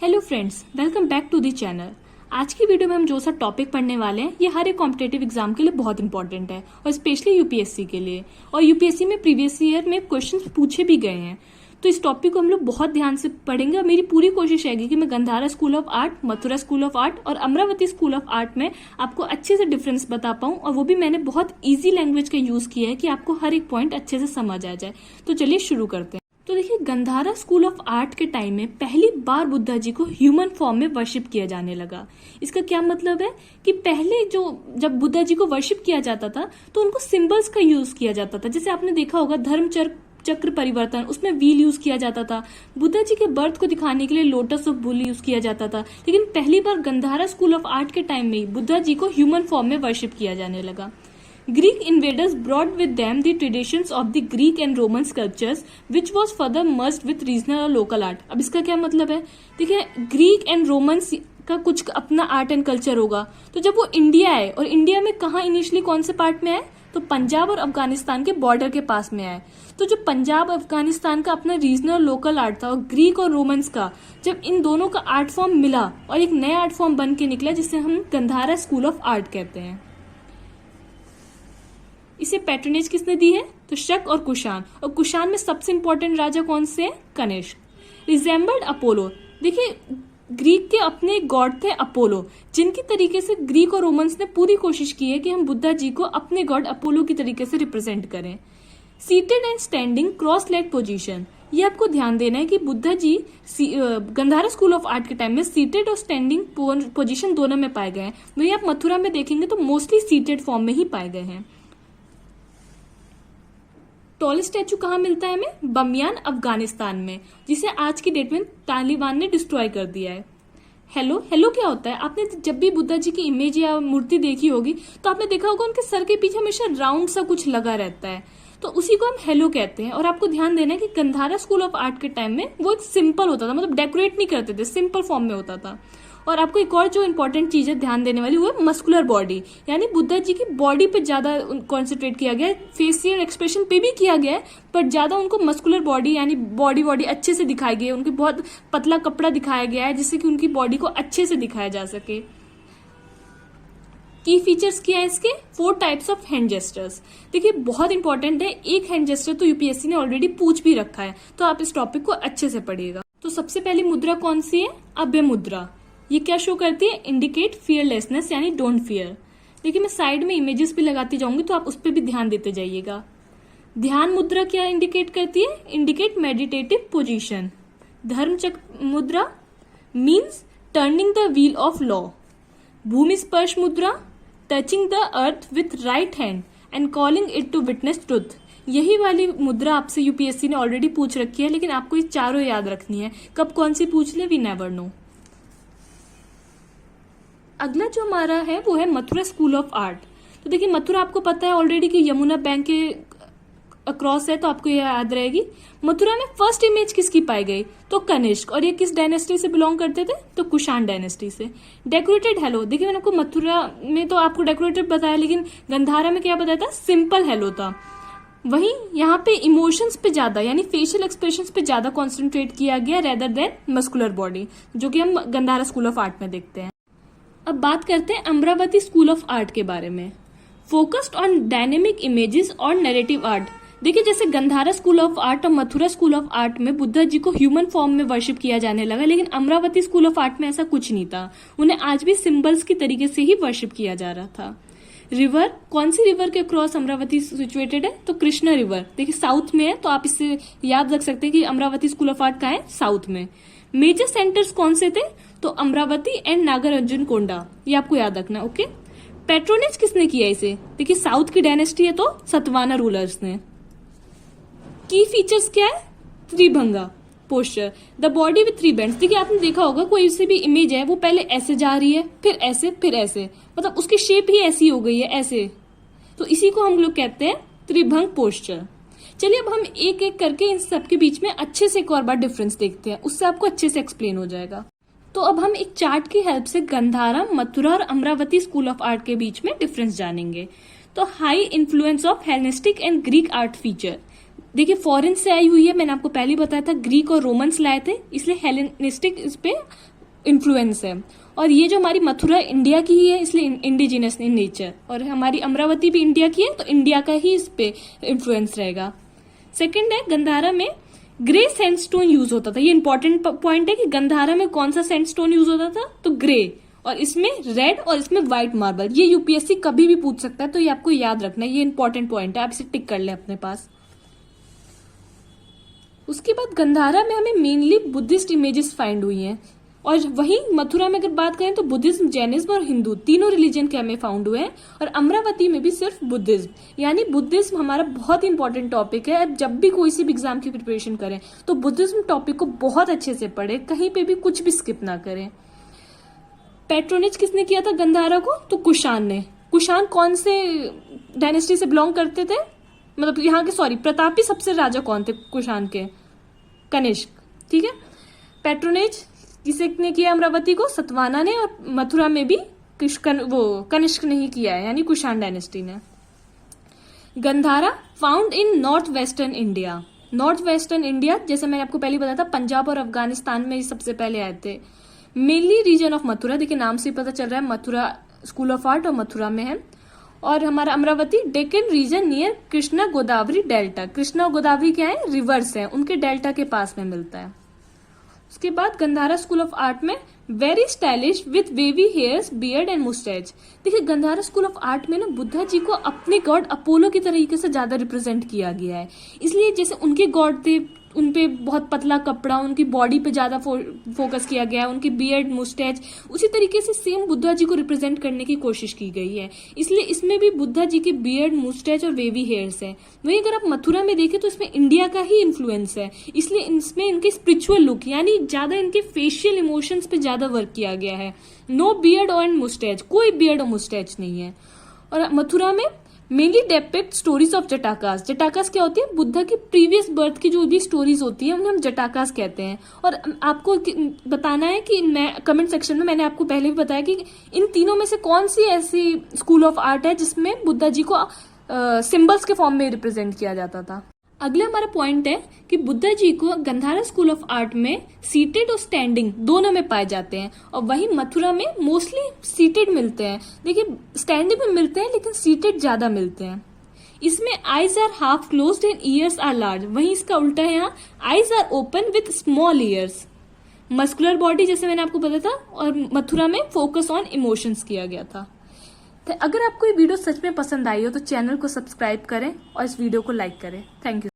Hello friends, welcome back to the channel. आज की video में हम जो सा टॉपिक पढ़ने वाले हैं ये हर एक कॉम्पिटेटिव एग्जाम के लिए बहुत इंपॉर्टेंट है और स्पेशली यूपीएससी के लिए। और यूपीएससी में प्रीवियस ईयर में क्वेश्चंस पूछे भी गए हैं, तो इस टॉपिक को हम लोग बहुत ध्यान से पढ़ेंगे। और मेरी पूरी कोशिश रहेगी कि मैं Gandhara school of art, Mathura school of art और अमरावती स्कूल ऑफ आर्ट में आपको अच्छे से डिफरेंस बता पाऊं, और वो भी मैंने बहुत ईजी लैंग्वेज का यूज किया है कि आपको हर एक पॉइंट अच्छे से समझ आ जाए। तो चलिए शुरू करते हैं। तो देखिए, गंधारा स्कूल ऑफ आर्ट के टाइम में पहली बार बुद्धा जी को ह्यूमन फॉर्म में वर्शिप किया जाने लगा। इसका क्या मतलब है कि पहले जब बुद्धा जी को वर्शिप किया जाता था तो उनको सिंबल्स का यूज किया जाता था। जैसे आपने देखा होगा धर्म चक्र परिवर्तन, उसमें व्हील यूज किया जाता था। बुद्धा जी के बर्थ को दिखाने के लिए लोटस ऑफ बुल यूज किया जाता था। लेकिन पहली बार गंधारा स्कूल ऑफ आर्ट के टाइम में ही बुद्धा जी को ह्यूमन फॉर्म में वर्शिप किया जाने लगा। Greek invaders brought with them the traditions of the Greek and Roman sculptures, which was further merged with regional और local art। अब इसका क्या मतलब है? देखिए, ग्रीक एंड रोमन्स का कुछ अपना आर्ट एंड कल्चर होगा। तो जब वो इंडिया आए, और इंडिया में कहाँ इनिशियली कौन से पार्ट में आए, तो पंजाब और अफगानिस्तान के बॉर्डर के पास में आए। तो जो पंजाब अफगानिस्तान का अपना रीजनल लोकल आर्ट था और ग्रीक और रोमन्स का, जब इन दोनों का आर्ट फॉर्म मिला और एक नया आर्ट फॉर्म बन के निकला जिसे हम गंधारा स्कूल ऑफ आर्ट कहते हैं। इसे पैट्रनेज किसने दी है, तो शक और कुषाण। और कुषाण में सबसे इंपॉर्टेंट राजा कौन से हैं, कनिष्क। Resembled Apollo. देखिए, ग्रीक के अपने गॉड थे अपोलो, जिनकी तरीके से ग्रीक और रोमन्स ने पूरी कोशिश की है कि हम बुद्धा जी को अपने गॉड अपोलो की तरीके से रिप्रेजेंट करें। Seated and standing cross leg position, ये आपको ध्यान देना है कि Buddha ji Gandhara school of art के टाइम में सीटेड और स्टैंडिंग पोजीशन दोनों में पाए गए हैं। वही आप मथुरा में देखेंगे तो मोस्टली सीटेड फॉर्म में ही पाए गए हैं। टॉलेस्ट स्टैचू कहाँ मिलता है हमें, बमियान अफगानिस्तान में, जिसे आज की डेट में तालिबान ने डिस्ट्रॉय कर दिया है। हेलो क्या होता है? आपने जब भी बुद्धा जी की इमेज या मूर्ति देखी होगी तो आपने देखा होगा उनके सर के पीछे हमेशा राउंड सा कुछ लगा रहता है, तो उसी को हम हेलो कहते हैं। और आपको ध्यान देना है कि गंधारा स्कूल ऑफ आर्ट के टाइम में वो एक सिंपल होता था, मतलब डेकोरेट नहीं करते थे, सिंपल फॉर्म में होता था। और आपको एक और जो इंपॉर्टेंट चीज है ध्यान देने वाली, वो है मस्कुलर बॉडी, यानी बुद्धा जी की बॉडी पे ज्यादा कॉन्सेंट्रेट किया गया है। फेसियल एक्सप्रेशन पे भी किया गया है, पर ज्यादा उनको मस्कुलर बॉडी यानी बॉडी अच्छे से दिखाई गई है। उनकी बहुत पतला कपड़ा दिखाया गया है जिससे कि उनकी बॉडी को अच्छे से दिखाया जा सके। की फीचर्स क्या है इसके, 4 टाइप्स ऑफ हैंड जेस्टर्स। देखिए, बहुत इंपॉर्टेंट है, एक हैंड जेस्टर तो यूपीएससी ने ऑलरेडी पूछ भी रखा है, तो आप इस टॉपिक को अच्छे से पढ़िएगा। तो सबसे पहली मुद्रा कौन सी है, अभय मुद्रा। ये क्या शो करती है, इंडिकेट फियरलेसनेस यानी डोंट फियर। देखिए, मैं साइड में इमेजेस भी लगाती जाऊंगी तो आप उस पर भी ध्यान देते जाइएगा। ध्यान मुद्रा क्या इंडिकेट करती है, इंडिकेट मेडिटेटिव पोजीशन। धर्म चक्र मुद्रा means turning the wheel of law. भूमि स्पर्श मुद्रा, touching the earth with right hand and calling it to witness truth. यही वाली मुद्रा आपसे यूपीएससी ने ऑलरेडी पूछ रखी है, लेकिन आपको ये चारों याद रखनी है। कब कौन सी पूछ ले, वी नेवर नो। अगला जो हमारा है वो है मथुरा स्कूल ऑफ आर्ट। तो देखिए, मथुरा आपको पता है ऑलरेडी कि यमुना बैंक के अक्रॉस है, तो आपको ये याद रहेगी। मथुरा में फर्स्ट इमेज किसकी पाई गई, तो कनिष्क। और ये किस डायनेस्टी से बिलोंग करते थे, तो कुषाण डायनेस्टी से। डेकोरेटेड हेलो, देखिए मैंने आपको मथुरा में तो आपको डेकोरेटेड बताया, लेकिन गंधारा में क्या बताया था, सिंपल हेलो था। वहीं यहाँ पे इमोशंस पे ज्यादा यानी फेशियल एक्सप्रेशंस पे ज्यादा कॉन्सेंट्रेट किया गया रेदर देन मस्कुलर बॉडी, जो कि हम गंधारा स्कूल ऑफ आर्ट में देखते हैं। अब बात करते हैं अमरावती स्कूल ऑफ आर्ट के बारे में। फोकस्ड ऑन डायनेमिक इमेजेस और नैरेटिव आर्ट। देखिए, जैसे गंधारा स्कूल ऑफ आर्ट और मथुरा स्कूल ऑफ आर्ट में बुद्धा जी को ह्यूमन फॉर्म में वर्शिप किया जाने लगा, लेकिन अमरावती स्कूल ऑफ आर्ट में ऐसा कुछ नहीं था। उन्हें आज भी सिंबल्स की तरीके से ही वर्शिप किया जा रहा था। रिवर, कौन सी रिवर के क्रॉस अमरावती सिचुएटेड है, तो कृष्णा रिवर। देखिए, साउथ में है, तो आप इससे याद रख सकते हैं कि अमरावती स्कूल ऑफ आर्ट का है साउथ में। मेजर सेंटर्स कौन से थे, तो अमरावती एंड नागार्जुन कोंडा, ये आपको याद रखना, ओके। पेट्रोनेज किसने किया इसे, देखिए साउथ की डायनेस्टी है तो सतवाना रूलर्स ने। की फीचर्स क्या है, Tribhanga posture, the body with 3 bends. देखिए, आपने देखा होगा कोई से भी इमेज है वो पहले ऐसे जा रही है, फिर ऐसे, फिर ऐसे, मतलब उसकी शेप ही ऐसी हो गई है, ऐसे। तो इसी को हम लोग कहते हैं त्रिभंग पोस्चर। चलिए, अब हम एक एक करके इन सब के बीच में अच्छे से एक और बार डिफरेंस देखते हैं, उससे आपको अच्छे से एक्सप्लेन हो जाएगा। तो अब हम एक चार्ट की हेल्प से गंधारा, मथुरा और अमरावती स्कूल ऑफ आर्ट के बीच में डिफरेंस जानेंगे। तो high influence of Hellenistic and Greek art feature. देखिए फॉरेन से आई हुई है, मैंने आपको पहले ही बताया था, ग्रीक और रोमन्स लाए थे, इसलिए हेलेनिस्टिक इस पे इन्फ्लुएंस है। और ये जो हमारी मथुरा इंडिया की ही है, इसलिए इंडिजिनस इन नेचर। और हमारी अमरावती भी इंडिया की है, तो इंडिया का ही इस पे इन्फ्लुएंस रहेगा। सेकंड है, गंधारा में ग्रे सैंडस्टोन यूज होता था। ये इंपॉर्टेंट पॉइंट है कि गंधारा में कौन सा सैंडस्टोन यूज होता था, तो ग्रे, और इसमें रेड और इसमें व्हाइट मार्बल। ये यूपीएससी कभी भी पूछ सकता है, तो ये आपको याद रखना है, ये इंपॉर्टेंट पॉइंट है, आप इसे टिक कर ले अपने पास। उसके बाद गंधारा में हमें मेनली बुद्धिस्ट इमेजेस फाइंड हुई हैं, और वहीं मथुरा में अगर बात करें तो बुद्धिज्म, जैनिज्म और हिंदू तीनों रिलीजन के हमें फाउंड हुए हैं। और अमरावती में भी सिर्फ बुद्धिज्म, यानी बुद्धिज्म हमारा बहुत इंपॉर्टेंट टॉपिक है। अब जब भी कोई सी भी एग्जाम की प्रिपरेशन करें तो बुद्धिज्म टॉपिक को बहुत अच्छे से पढ़े, कहीं पे भी कुछ भी स्किप ना करें। पैट्रोनेज किसने किया था गंधारा को, तो कुषाण ने। कुषाण कौन से डायनेस्टी से बिलोंग करते थे, मतलब यहाँ के प्रतापी सबसे राजा कौन थे कुषाण के, कनिष्क, ठीक है। पैट्रोनेज किसने किया अमरावती को, सतवाना ने, और मथुरा में भी कनिष्क ने ही किया है, यानी कुषाण डायनेस्टी ने। Gandhara found in north western India. North western India, जैसे मैंने आपको पहले बताया था, पंजाब और अफगानिस्तान में सबसे पहले आए थे। मेनली रीजन ऑफ मथुरा, देखिए नाम से पता चल रहा है मथुरा स्कूल ऑफ आर्ट और मथुरा में है। और हमारा Amaravati Deccan region near Krishna Godavari delta. Krishna और गोदावरी क्या है, रिवर्स है, उनके डेल्टा के पास में मिलता है। उसके बाद गंधारा स्कूल ऑफ आर्ट में very stylish with wavy hairs, beard and moustache. देखिए गंधारा स्कूल ऑफ आर्ट में ना बुद्धा जी को अपने गॉड अपोलो की तरीके से ज्यादा रिप्रेजेंट किया गया है। इसलिए जैसे उनके गॉड थे, उनपे बहुत पतला कपड़ा, उनकी बॉडी पे ज्यादा फोकस किया गया है, उनकी बियर्ड, मुस्टैच, उसी तरीके से सेम बुद्धा जी को रिप्रेजेंट करने की कोशिश की गई है। इसलिए इसमें भी बुद्धा जी की बियर्ड, मुस्टैच और वेवी हेयर्स है। वहीं अगर आप मथुरा में देखें तो इसमें इंडिया का ही इन्फ्लुएंस है, इसलिए इसमें इनके स्पिरिचुअल लुक, यानी ज्यादा इनके फेशियल इमोशंस पे ज्यादा वर्क किया गया है। नो बियर्ड एंड मुस्टैच, कोई बियर्ड और मुस्टैच नहीं है। और मथुरा में मेनली डेपिक्ट स्टोरीज ऑफ जटाकास। जटाकास क्या होती है, बुद्धा की प्रीवियस बर्थ की जो भी स्टोरीज होती है उन्हें हम जटाकास कहते हैं। और आपको बताना है कि मैं कमेंट सेक्शन में, मैंने आपको पहले भी बताया कि इन तीनों में से कौन सी ऐसी स्कूल ऑफ आर्ट है जिसमें बुद्धा जी को सिंबल्स के फॉर्म में रिप्रेजेंट किया जाता था। अगला हमारा पॉइंट है कि बुद्धा जी को गंधारा स्कूल ऑफ आर्ट में सीटेड और स्टैंडिंग दोनों में पाए जाते हैं, और वहीं मथुरा में मोस्टली सीटेड मिलते हैं। देखिए स्टैंडिंग में मिलते हैं लेकिन सीटेड ज्यादा मिलते हैं। इसमें eyes are half closed and ears are large, वहीं इसका उल्टा है, यहाँ eyes are open with small ears. Muscular body जैसे मैंने आपको बताया था, और मथुरा में फोकस ऑन इमोशंस किया गया था। तो अगर आपको ये वीडियो सच में पसंद आई हो तो चैनल को सब्सक्राइब करें और इस वीडियो को लाइक करें। Thank you.